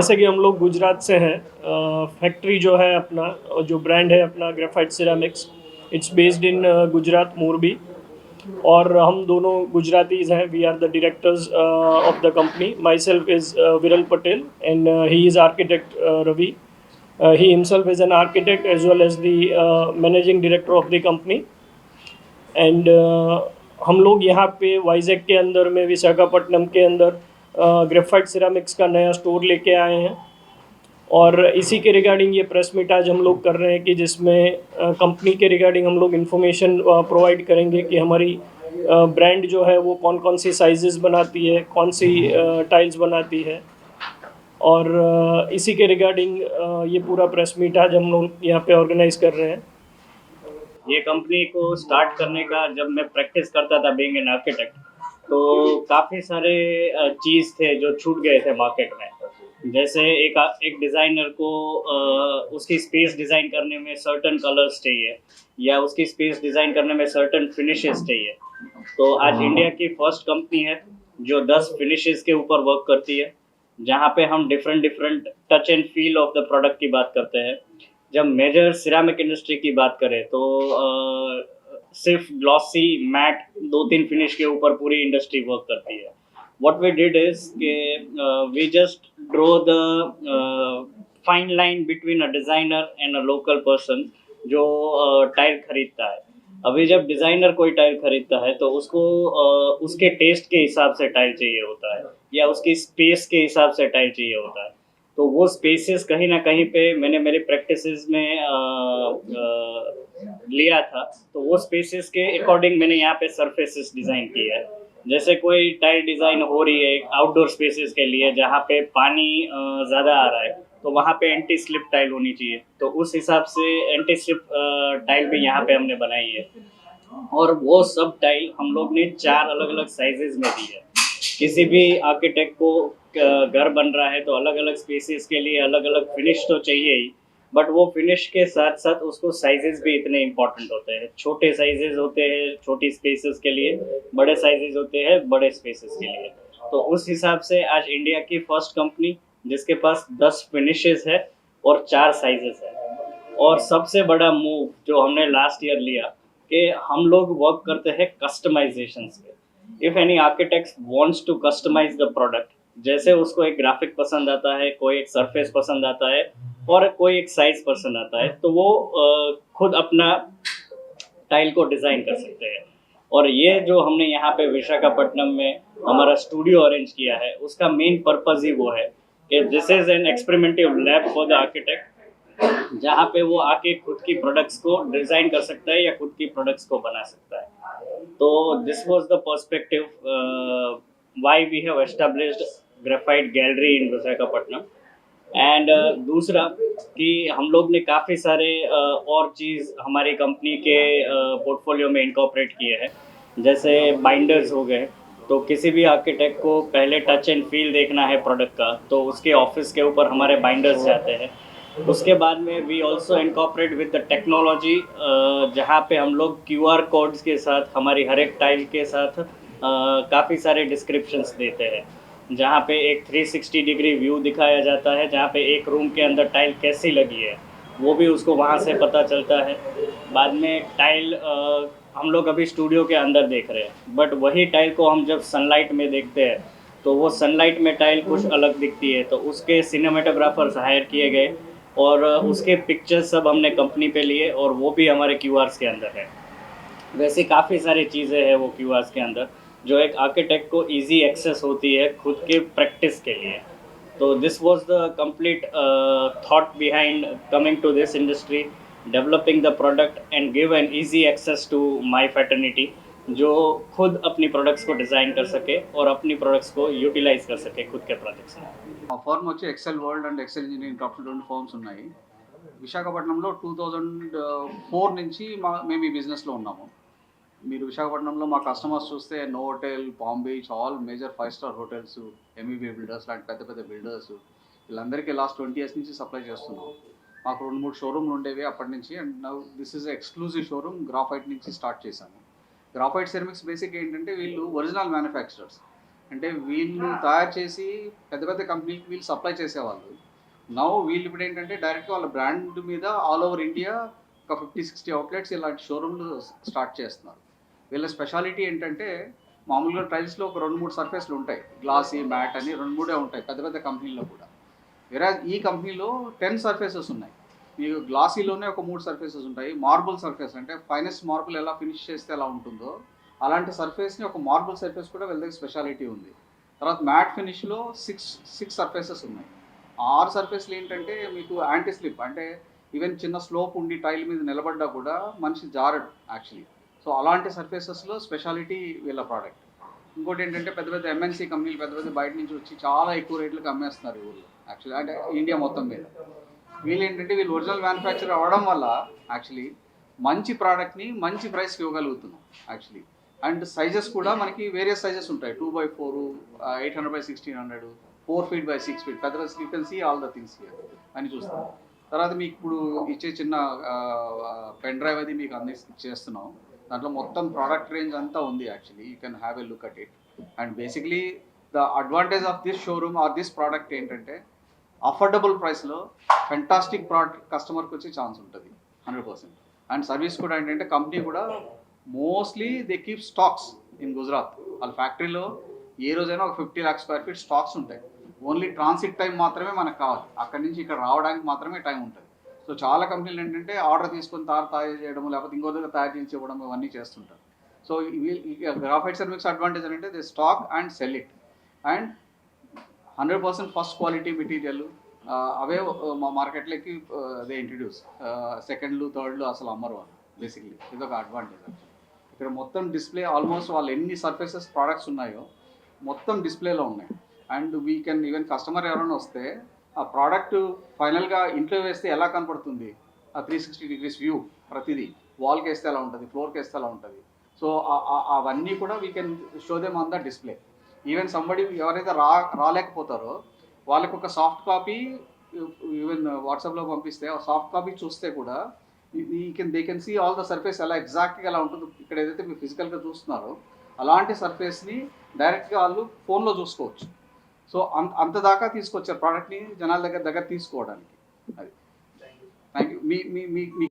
जैसे कि हम लोग गुजरात से हैं। फैक्ट्री जो है अपना, जो ब्रांड है अपना Graphite Ceramics, it's based in Gujarat Morbi. और हम दोनों गुजरातीज हैं। We are the directors of the company. Myself is Viral Patel and he is architect Ravi. He himself is an architect as well as the managing director of the company. And हम लोग यहाँ पे वाइजैक के अंदर में, विशाखापट्टनम के अंदर ग्रेफाइट सिरामिक्स का नया स्टोर लेके आए हैं। और इसी के रिगार्डिंग ये प्रेस मीट आज हम लोग कर रहे हैं कि जिसमें कंपनी के रिगार्डिंग हम लोग इन्फॉर्मेशन प्रोवाइड करेंगे कि हमारी ब्रांड जो है वो कौन कौन सी साइजेस बनाती है, कौन सी टाइल्स बनाती है। और इसी के रिगार्डिंग ये पूरा प्रेस मीट आज हम लोग यहाँ पे ऑर्गेनाइज कर रहे हैं। ये कंपनी को स्टार्ट करने का जब मैं प्रैक्टिस करता था बीइंग एन आर्किटेक्ट, तो काफ़ी सारे चीज़ थे जो छूट गए थे मार्केट में। जैसे एक डिज़ाइनर को उसकी स्पेस डिज़ाइन करने में सर्टन कलर्स चाहिए, या उसकी स्पेस डिज़ाइन करने में सर्टन फिनिशेस चाहिए। तो आज इंडिया की फर्स्ट कंपनी है जो 10 फिनिशेस के ऊपर वर्क करती है, जहाँ पे हम different different touch and feel of the product की बात करते हैं। जब मेजर सिरामिक इंडस्ट्री की बात करें तो सिर्फ ग्लॉसी मैट 2-3 फिनिश के ऊपर पूरी इंडस्ट्री वर्क करती है। व्हाट वी डिड इज के we just draw the fine line between a designer and a local person जो टाइल खरीदता है। अभी जब डिज़ाइनर कोई टाइल खरीदता है तो उसको उसके टेस्ट के हिसाब से टाइल चाहिए होता है, या उसकी स्पेस के हिसाब से टाइल चाहिए होता है। तो वो स्पेसेस कहीं ना कहीं पे मैंने मेरे प्रैक्टिसेस में लिया था। तो वो स्पेसेस के अकॉर्डिंग मैंने यहाँ पे सरफेसेस डिज़ाइन किया है। जैसे कोई टाइल डिज़ाइन हो रही है आउटडोर स्पेसेस के लिए जहाँ पे पानी ज़्यादा आ रहा है, तो वहाँ पे एंटी स्लिप टाइल होनी चाहिए। तो उस हिसाब से एंटी स्लिप टाइल भी यहाँ पे हमने बनाई है। और वो सब टाइल हम लोग ने 4 अलग अलग साइजेस में दी है। किसी भी आर्किटेक्ट को घर बन रहा है तो अलग अलग स्पेसेस के लिए अलग अलग फिनिश तो चाहिए ही, बट वो फिनिश के साथ साथ उसको साइजेस भी इतने इंपॉर्टेंट होते हैं। छोटे साइजेस होते हैं छोटी स्पेसेस के लिए, बड़े साइजेस होते हैं बड़े स्पेसेस के लिए। तो उस हिसाब से आज इंडिया की फर्स्ट कंपनी जिसके पास 10 फिनिशेस है और 4 साइजेस है। और सबसे बड़ा मूव जो हमने लास्ट ईयर लिया कि हम लोग वर्क करते हैं कस्टमाइजेशन पे। If any architect wants to customize the product, जैसे उसको एक ग्राफिक पसंद आता है, कोई एक सरफेस पसंद आता है और कोई एक साइज पसंद आता है, तो वो खुद अपना टाइल को डिज़ाइन कर सकते हैं। और ये जो हमने यहाँ पे विशाखापट्टनम में हमारा स्टूडियो अरेंज किया है, उसका मेन पर्पज़ ही वो है कि this is an experimentative lab for the architect, जहाँ पे वो आके खुद की प्रोडक्ट्स को डिज़ाइन कर सकता है या खुद की प्रोडक्ट्स को बना सकता है। तो this was the perspective why we have established graphite gallery in Visakhapatnam. And दूसरा कि हम लोग ने काफ़ी सारे और चीज़ हमारी कंपनी के पोर्टफोलियो में इनकॉर्पोरेट किए हैं। जैसे बाइंडर्स हो गए, तो किसी भी आर्किटेक्ट को पहले टच एंड फील देखना है प्रोडक्ट का, तो उसके ऑफिस के ऊपर हमारे बाइंडर्स जाते हैं। उसके बाद में we also incorporate with the technology, जहाँ पे हम लोग QR कोड्स के साथ हमारी हर एक टाइल के साथ काफ़ी सारे डिस्क्रिप्शंस देते हैं, जहाँ पे एक 360 डिग्री व्यू दिखाया जाता है, जहाँ पे एक रूम के अंदर टाइल कैसी लगी है वो भी उसको वहाँ से पता चलता है। बाद में टाइल हम लोग अभी स्टूडियो के अंदर देख रहे हैं, बट वही टाइल को हम जब सनलाइट में देखते हैं तो वो सनलाइट में टाइल कुछ अलग दिखती है। तो उसके सिनेमेटोग्राफर्स हायर किए गए और उसके पिक्चर्स सब हमने कंपनी पे लिए और वो भी हमारे QRs के अंदर है। वैसे काफ़ी सारी चीज़ें हैं वो QRs के अंदर जो एक आर्किटेक्ट को इजी एक्सेस होती है खुद के प्रैक्टिस के लिए। तो this was the complete thought behind coming to this industry, developing the product and give an easy access to my fraternity, जो खुद अपनी प्रोडक्ट्स को डिज़ाइन कर सके और अपनी प्रोडक्ट्स को यूटिलाइज कर सके खुद के प्रोजेक्ट्स में। మా ఫర్మ్ వచ్చి Excel World and Excel engineering top 2 firms ఉన్నాయి. విశాఖపట్నంలో 2004 నుంచి మేము ఈ బిజినెస్లో ఉన్నాము. మీరు విశాఖపట్నంలో మా కస్టమర్స్ చూస్తే Novotel, palm beach, all major 5 star hotels, MEB builders లాంటి పెద్ద పెద్ద బిల్డర్స్ వీళ్ళందరికీ లాస్ట్ 20 ఇయర్స్ నుంచి సప్లై చేస్తున్నాం. మాకు 2-3 షోరూమ్లు ఉండేవి అప్పటి నుంచి. And now this is exclusive showroom graphite నుంచి స్టార్ట్ చేశాము. గ్రాఫైట్ సెరమిక్స్ బేసిక్ ఏంటంటే వీళ్ళు ఒరిజినల్ మ్యానుఫ్యాక్చరర్స్. అంటే వీళ్ళు తయారు చేసి పెద్ద పెద్ద కంపెనీకి వీళ్ళు సప్లై చేసేవాళ్ళు. నౌ వీళ్ళు ఇప్పుడు ఏంటంటే డైరెక్ట్గా వాళ్ళ బ్రాండ్ మీద ఆల్ ఓవర్ ఇండియా ఒక 50-60 అవుట్లెట్స్ ఇలాంటి షోరూమ్లు స్టార్ట్ చేస్తున్నారు. వీళ్ళ స్పెషాలిటీ ఏంటంటే మామూలుగా టైల్స్లో ఒక 2-3 సర్ఫేస్లు ఉంటాయి, గ్లాసీ, మ్యాట్ అని 2-3 ఉంటాయి పెద్ద పెద్ద కంపెనీల్లో కూడా. వేరే ఈ కంపెనీలో 10 సర్ఫేసెస్ ఉన్నాయి. మీకు గ్లాసీలోనే ఒక 3 సర్ఫేసెస్ ఉంటాయి. మార్బుల్ సర్ఫేస్ అంటే ఫైనెస్ట్ మార్బుల్ ఎలా ఫినిష్ చేస్తే ఎలా ఉంటుందో అలాంటి సర్ఫేస్ని ఒక మార్బుల్ సర్ఫేస్ కూడా వీళ్ళ దగ్గర స్పెషాలిటీ ఉంది. తర్వాత మ్యాట్ ఫినిష్లో 6 సర్ఫేసెస్ ఉన్నాయి. 6 సర్ఫేస్లు ఏంటంటే మీకు యాంటీ స్లిప్, అంటే ఈవెన్ చిన్న స్లోప్ ఉండి టైల్ మీద నిలబడ్డా కూడా మనిషి జారడు యాక్చువల్లీ. సో అలాంటి సర్ఫేసెస్లో స్పెషాలిటీ వీళ్ళ ప్రోడక్ట్. ఇంకోటి ఏంటంటే పెద్ద పెద్ద ఎంఎన్సీ కంపెనీలు పెద్ద పెద్ద బయట నుంచి వచ్చి చాలా ఎక్కువ రేట్లకు అమ్మేస్తున్నారు ఈ ఊళ్ళో యాక్చువల్లీ, అంటే ఇండియా మొత్తం మీద. వీళ్ళు ఏంటంటే వీళ్ళు ఒరిజినల్ మ్యానుఫ్యాక్చర్ అవ్వడం వల్ల యాక్చువల్లీ మంచి ప్రోడక్ట్ని మంచి ప్రైస్కి ఇవ్వగలుగుతున్నాం యాక్చువల్లీ. అండ్ సైజెస్ కూడా మనకి వేరియస్ సైజెస్ ఉంటాయి, 2x4, 800x1600, 4 feet by 6 feet. పెద్ద you can see all the things here అని చూస్తాం. తర్వాత మీకు ఇప్పుడు ఇచ్చే చిన్న పెన్ డ్రైవ్ అది మీకు చేస్తున్నాం. దాంట్లో మొత్తం ప్రోడక్ట్ రేంజ్ అంతా ఉంది actually, you can have a look at it. And basically the advantage of this showroom or this product ఏంటంటే అఫోర్డబుల్ ప్రైస్లో ఫెంటాస్టిక్ ప్రోడక్ట్ కస్టమర్కి వచ్చే ఛాన్స్ ఉంటుంది 100%. అండ్ సర్వీస్ కూడా ఏంటంటే కంపెనీ కూడా mostly they keep stocks in Gujarat. వాళ్ళ ఫ్యాక్టరీలో ఏ రోజైనా ఒక 50 lakhs square feet స్టాక్స్ ఉంటాయి. ఓన్లీ ట్రాన్సిట్ టైం మాత్రమే మనకు కావాలి, అక్కడి నుంచి ఇక్కడ రావడానికి మాత్రమే టైం ఉంటుంది. సో చాలా కంపెనీలు ఏంటంటే ఆర్డర్ తీసుకొని తయారు చేయడం, లేకపోతే ఇంకో దగ్గర తయారు చేసి ఇవ్వడం, ఇవన్నీ చేస్తుంటారు. సో గ్రాఫైట్ సెరామిక్స్ అడ్వాంటేజ్ అంటే they stock and sell it. And 100% first quality material అవే మా మార్కెట్లోకి దే ఇంట్రడ్యూస్. సెకండ్లు థర్డ్లు అసలు అమ్మరు వాళ్ళు బేసిక్లీ. ఇది ఒక అడ్వాంటేజ్. ఇక్కడ మొత్తం డిస్ప్లే ఆల్మోస్ట్ వాళ్ళు ఎన్ని సర్ఫేసెస్ ప్రోడక్ట్స్ ఉన్నాయో మొత్తం డిస్ప్లేలో ఉన్నాయి. And we can even customer ఎవరైనా వస్తే ఆ ప్రోడక్ట్ ఫైనల్గా ఇంట్లో వేస్తే ఎలా కనపడుతుంది, ఆ 360 degrees వ్యూ ప్రతిదీ, వాల్కి వేస్తే ఎలా ఉంటుంది, ఫ్లోర్కి వేస్తే ఎలా ఉంటుంది. సో అవన్నీ కూడా we can show them on the display. Even somebody ఎవరైతే రాలేకపోతారో వాళ్ళకి ఒక సాఫ్ట్ కాపీ ఈవెన్ వాట్సాప్లో పంపిస్తే ఆ సాఫ్ట్ కాపీ చూస్తే కూడా they can see all the surface ఎలా ఎగ్జాక్ట్గా ఎలా ఉంటుంది. ఇక్కడ ఏదైతే మీరు ఫిజికల్గా చూస్తున్నారో అలాంటి సర్ఫేస్ని డైరెక్ట్గా వాళ్ళు ఫోన్లో చూసుకోవచ్చు. సో అంత దాకా తీసుకొచ్చే ప్రోడక్ట్ని జనాల దగ్గర తీసుకోవడానికి. అది థ్యాంక్ యూ. మీ